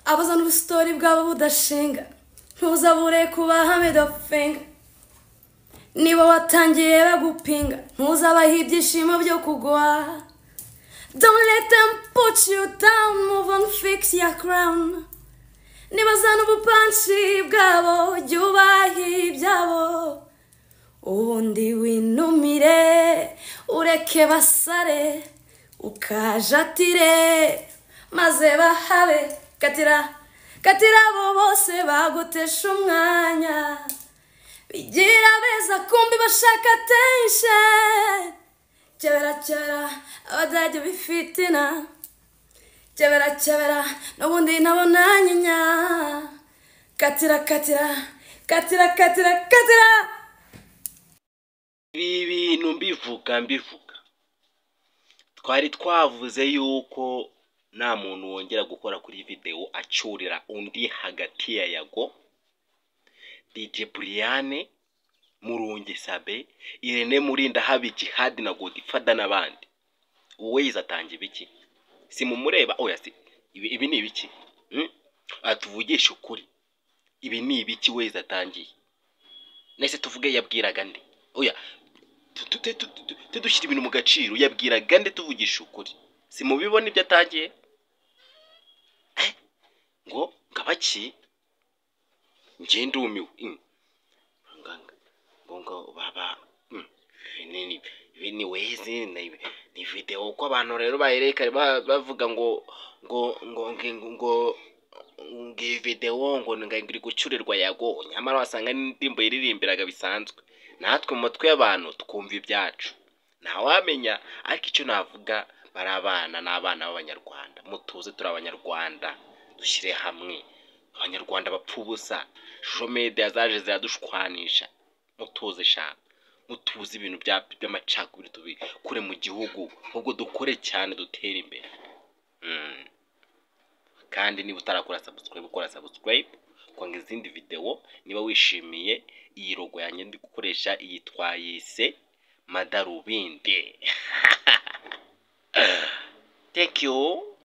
abazana ubustori bwabo budashinga ntuzabure kubaha middle finger niba watangiye bagupinga ntuzabaha ibyishimo byo kugwa. Don't let them put you down, move on, fix your crown. Nibazana ubupanshi bwabo byubaha ibyabo ubundi winumire ureke basare ukajatire maze bahabe katira abo bose bagutesha umwanya bigira beza kumbi bashaka attention. Chebera abadajya bifitina chebera n'ubundi nabona nyinya katira ibi bintu mbivuga twari twavuze yuko nta muntu wongera gukora kuri video acurira undi hagati ya Yago, DJ Brian, Murungi Sabe, Irene Murinda, Habi Jihad na Godfather n'abandi. Wowe izatanga ibiki? Si mumureba oya si ibi ni ibiki? Atuvugisha ukuri. Ibi ni ibiki we izatangiye? Nese tuvuge yabwiraga nde? Oya tudushyira ibintu mu gaciro yabwiraga nde tuvugisha ukuri? Si mubibona ibyo atangiye? Ngo ngabaki nje ndumiwe ngo baba ni wezi ni video ko abantu rero bayereka bavuga ngo video ngo ngiri gucurirwa Yago, nyamara wasanga n'indimbo iririmbiraga bisanzwe natwe mu matwe y'abantu twumva ibyacu ntawamenya. Ariko icyo navuga barabana n'abana b'Abanyarwanda, mutuze turi Abanyarwanda dushyire hamwe. Abanyarwanda bapfa ubusa, social media zaje ziradushwanisha. Mutuze shaka mutuze ibintu by'amacakubiri tubikure mu gihugu ahubwo dukore cyane dutera imbere. Kandi niba utarakora subscribe ukora subscribe kwanga izindi video. Niba wishimiye iyi logo yanjye ndi gukoresha iyitwayise Madarubindi. Thank you.